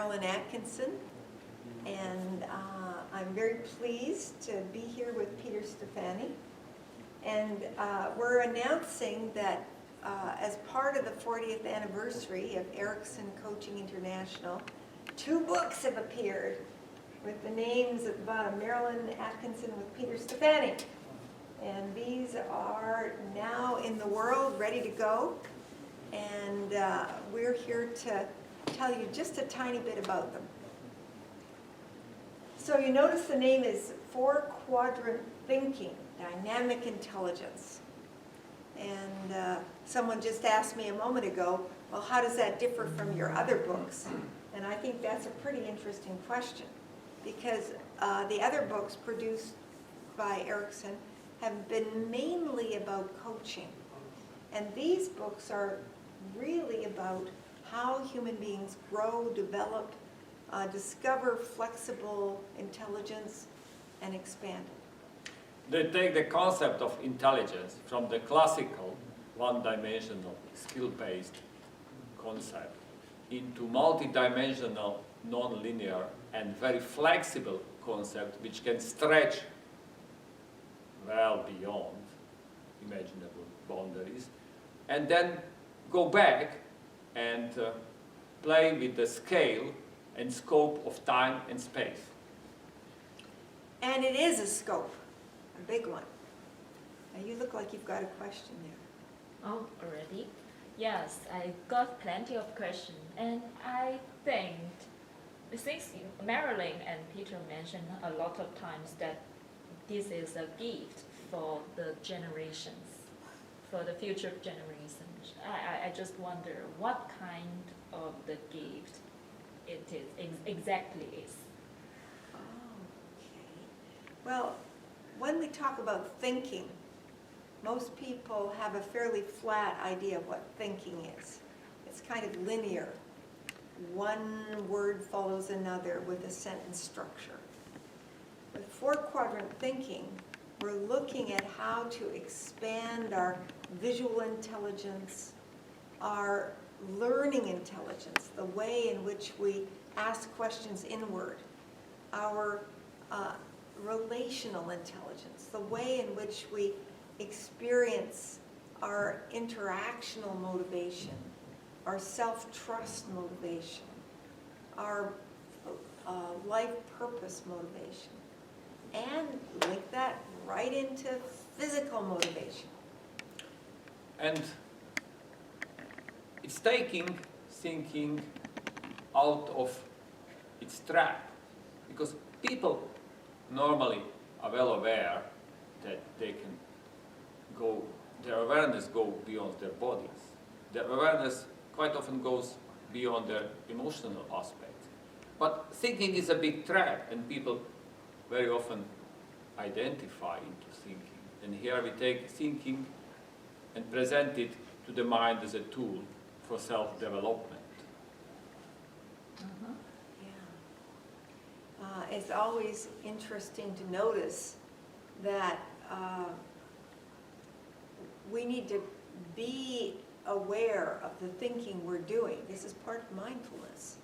Marilyn Atkinson, and I'm very pleased to be here with Peter Stefani. And we're announcing that as part of the 40th anniversary of Erickson Coaching International, 2 books have appeared with the names at the bottom, Marilyn Atkinson with Peter Stefani. And these are now in the world, ready to go. And we're here to tell you just a tiny bit about them. So you notice the name is 4-Quadrant Thinking, Dynamic Intelligence. And someone just asked me a moment ago, well, how does that differ from your other books? And I think that's a pretty interesting question, because the other books produced by Erickson have been mainly about coaching. And these books are really about how human beings grow, develop, discover flexible intelligence, and expand it. They take the concept of intelligence from the classical one-dimensional skill-based concept into multi-dimensional, non-linear, and very flexible concept which can stretch well beyond imaginable boundaries, and then go back and play with the scale and scope of time and space. And it is a scope, a big one. Now you look like you've got a question there. Oh, already? Yes, I got plenty of questions, and I think, since Marilyn and Peter mentioned a lot of times that this is a gift for the generations, for the future generations, I just wonder what kind of the gift it is, exactly is. Okay. Well, when we talk about thinking, most people have a fairly flat idea of what thinking is. It's kind of linear. One word follows another with a sentence structure. With 4-Quadrant Thinking, we're looking at how to expand our visual intelligence, our learning intelligence, the way in which we ask questions inward, our relational intelligence, the way in which we experience our interactional motivation, our self-trust motivation, our life purpose motivation, and link that right into physical motivation. And it's taking thinking out of its trap, because people normally are well aware that they can go, their awareness goes beyond their bodies. Their awareness quite often goes beyond their emotional aspects. But thinking is a big trap, and people very often identify into thinking. And here we take thinking and present it to the mind as a tool for self-development. Yeah. It's always interesting to notice that we need to be aware of the thinking we're doing. This is part of mindfulness.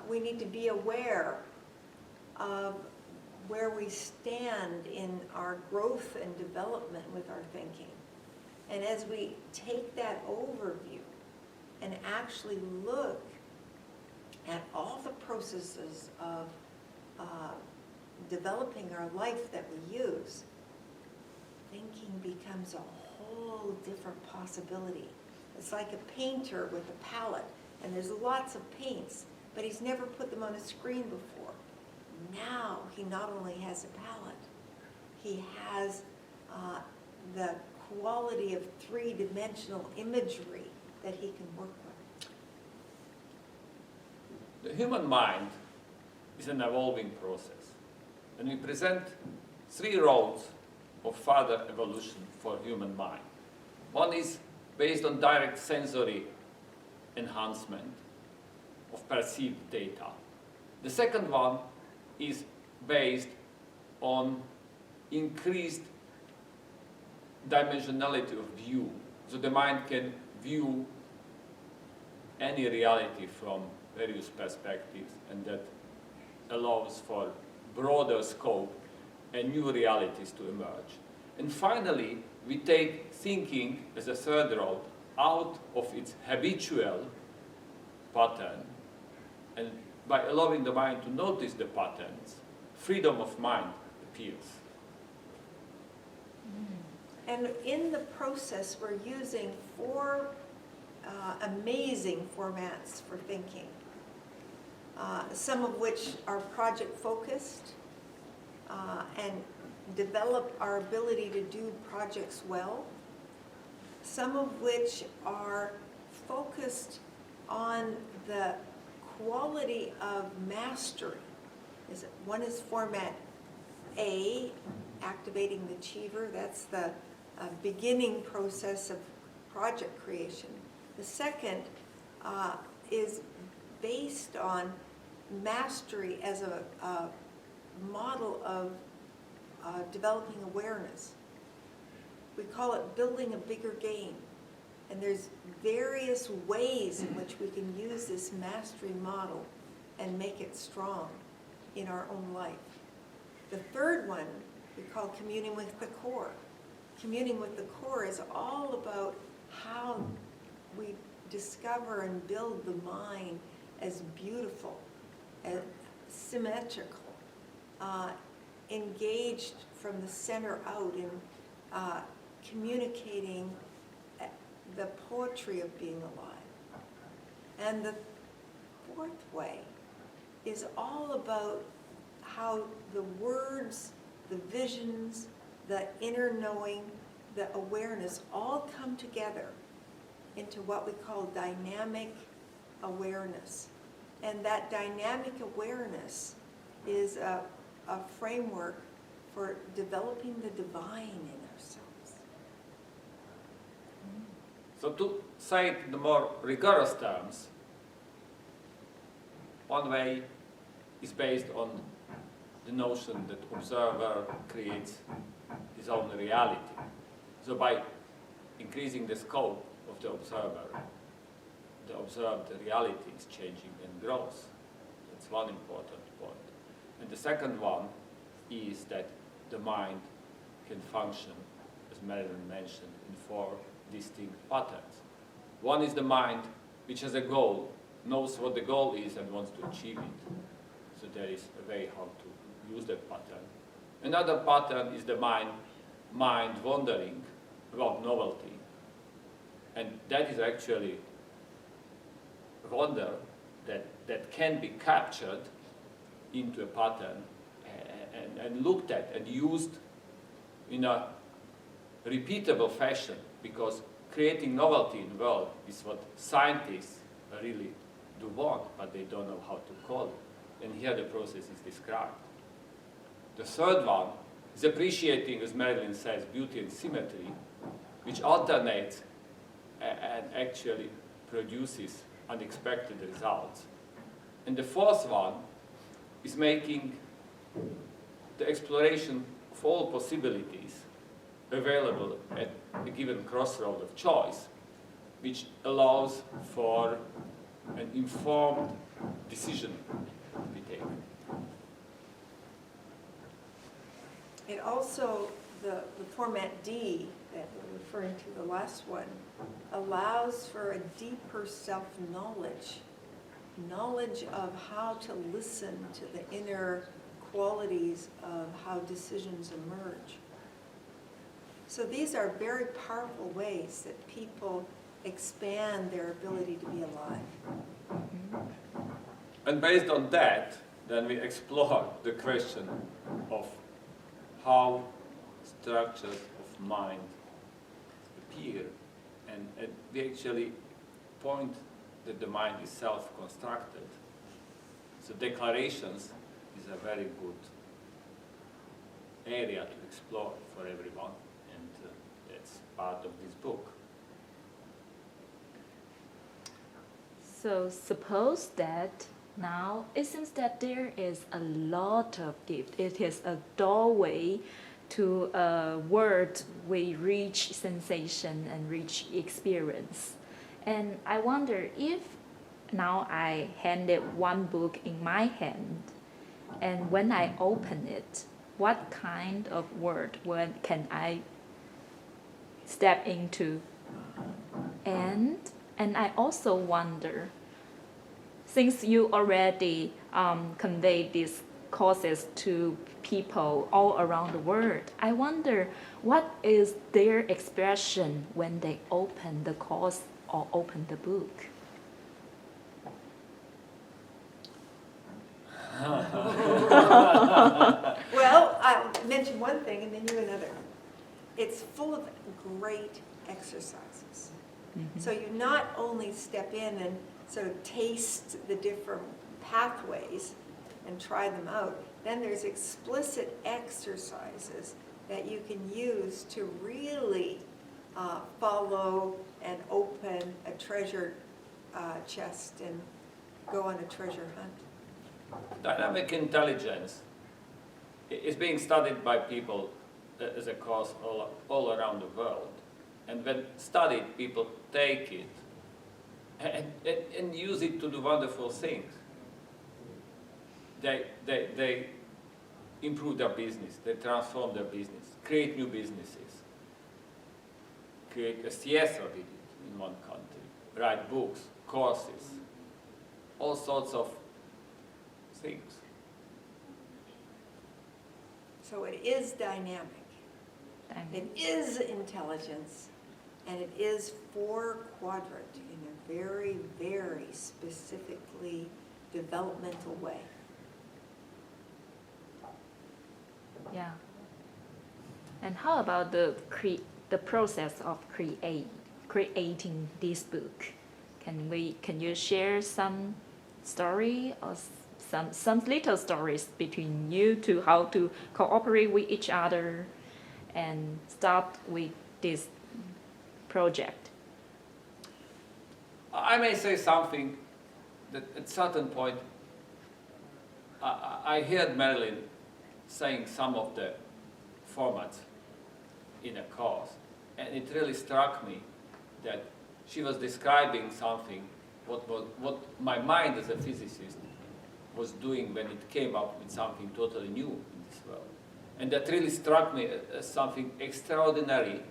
We need to be aware of where we stand in our growth and development with our thinking. And as we take that overview and actually look at all the processes of developing our life that we use, thinking becomes a whole different possibility. It's like a painter with a palette, and there's lots of paints, but he's never put them on a screen before. Now he not only has a palette, he has the quality of 3-dimensional imagery that he can work with. The human mind is an evolving process, and we present 3 roads of further evolution for human mind. One is based on direct sensory enhancement of perceived data. The second one is based on increased dimensionality of view. So the mind can view any reality from various perspectives, and that allows for broader scope and new realities to emerge. And finally, we take thinking as a third role out of its habitual pattern, and by allowing the mind to notice the patterns, freedom of mind appears. And in the process, we're using four amazing formats for thinking, some of which are project-focused and develop our ability to do projects well, some of which are focused on the quality of mastery. One is format A, activating the achiever. That's the beginning process of project creation. The second is based on mastery as a model of developing awareness. We call it building a bigger game. And there's various ways in which we can use this mastery model and make it strong in our own life. The third one we call communing with the core. Communing with the core is all about how we discover and build the mind as beautiful, as symmetrical, engaged from the center out in communicating the poetry of being alive. And the fourth way is all about how the words, the visions, the inner knowing, the awareness all come together into what we call dynamic awareness. And that dynamic awareness is a framework for developing the divine in ourselves. So to say it in the more rigorous terms, one way is based on the notion that observer creates his own reality. So by increasing the scope of the observed reality is changing and grows. That's one important point. And the second one is that the mind can function, as Marilyn mentioned, in four distinct patterns. One is the mind which has a goal, knows what the goal is and wants to achieve it. So there is a way how to use that pattern. Another pattern is the mind wondering about novelty. And that is actually a wonder that can be captured into a pattern and looked at and used in a repeatable fashion, because creating novelty in the world is what scientists really do want, but they don't know how to call it. And here the process is described. The third one is appreciating, as Marilyn says, beauty and symmetry, which alternates and actually produces unexpected results. And the fourth one is making the exploration of all possibilities available at a given crossroad of choice, which allows for an informed decision to be taken. It also, the format D that we're referring to, the last one, allows for a deeper self-knowledge, knowledge of how to listen to the inner qualities of how decisions emerge. So these are very powerful ways that people expand their ability to be alive. And based on that, then we explore the question of how structures of mind appear. And we actually point that the mind is self-constructed. So declarations is a very good area to explore for everyone, and that's part of this book. So suppose that now it seems that there is a lot of gift. It is a doorway to a world with rich sensation and rich experience. And I wonder if now I handed one book in my hand, and when I open it, what kind of word can I step into? And I also wonder, since you already conveyed these courses to people all around the world, I wonder what is their expression when they open the course or open the book? Well, I'll mention one thing and then you another. It's full of great exercises. Mhm. So you not only step in and sort of taste the different pathways and try them out, then there's explicit exercises that you can use to really follow and open a treasure chest and go on a treasure hunt. Dynamic intelligence is being studied by people as a course all around the world. And when studied, people take it and use it to do wonderful things. They improve their business, they transform their business, create new businesses, create a CSR did it in one country, write books, courses, all sorts of things. So it is dynamic. It is intelligence, and it is four-quadrant in a very, very specifically developmental way. Yeah. And how about the process of creating this book? Can you share some story or some little stories between you to how to cooperate with each other and start with this project? I may say something that at certain point I heard Marilyn saying some of the formats in a course, and it really struck me that she was describing something what my mind as a physicist was doing when it came up with something totally new in this world. And that really struck me as something extraordinary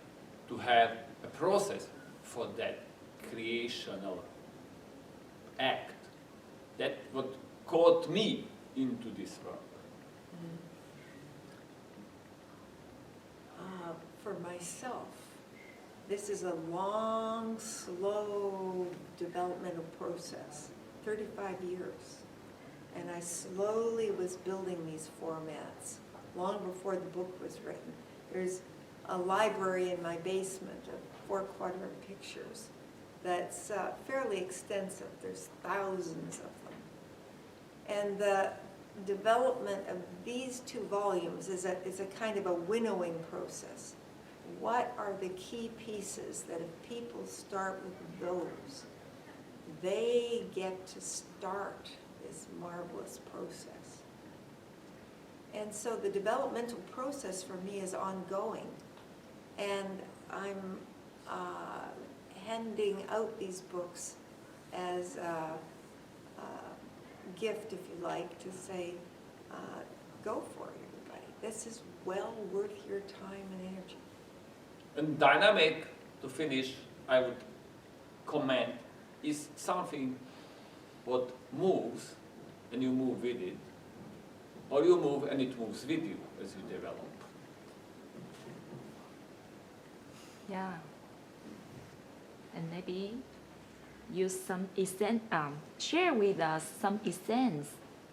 to have a process for that creational act. That what caught me into this work. For myself, this is a long, slow developmental process, 35 years. And I slowly was building these formats long before the book was written. There's a library in my basement of four-quadrant pictures that's fairly extensive. There's thousands of them. And the development of these two volumes is a kind of a winnowing process. What are the key pieces that if people start with those, they get to start this marvelous process? And so the developmental process for me is ongoing. And I'm handing out these books as a gift, if you like, to say, go for it, everybody. This is well worth your time and energy. And dynamic, to finish, I would comment, is something what moves and you move with it, or you move and it moves with you as you develop. Yeah. And maybe use some essence, share with us some essence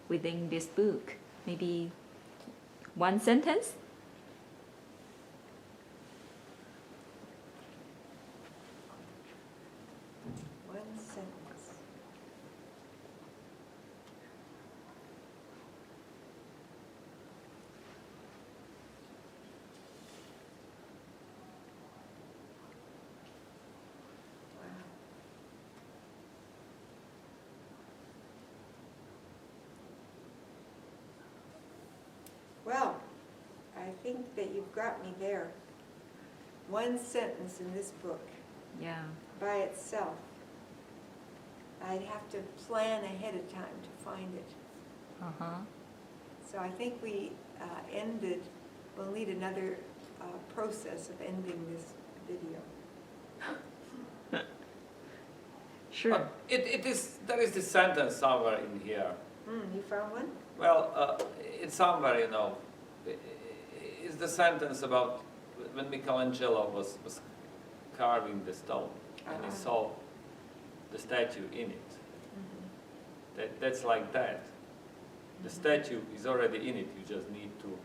within this book. Maybe one sentence? One sentence. Wow. Well, I think that you've got me there. One sentence in this book Yeah. by itself I'd have to plan ahead of time to find it. Uh-huh. So I think we'll need another process of ending this video. Sure. But there is this sentence somewhere in here. You found one? Well, it's somewhere, it's the sentence about when Michelangelo was carving the stone and he saw the statue in it. That's like that. The statue is already in it, you just need to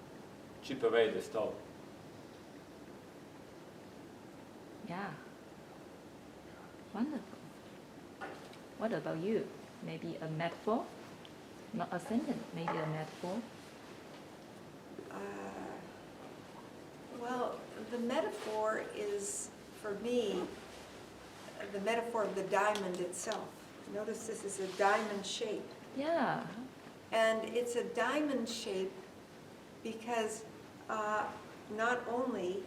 chip away the stone. Yeah. Wonderful. What about you? Maybe a metaphor? Not a sentence, maybe a metaphor? Well, the metaphor is, for me, the metaphor of the diamond itself. Notice this is a diamond shape. Yeah. And it's a diamond shape because not only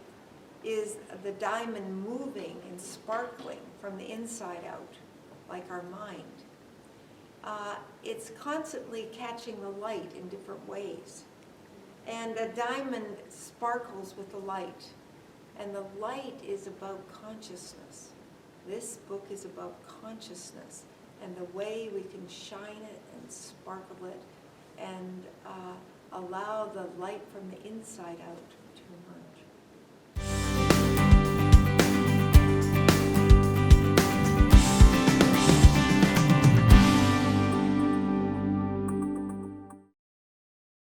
is the diamond moving and sparkling from the inside out, like our mind, it's constantly catching the light in different ways. And a diamond sparkles with the light. And the light is about consciousness. This book is about consciousness and the way we can shine it and sparkle it and allow the light from the inside out to emerge.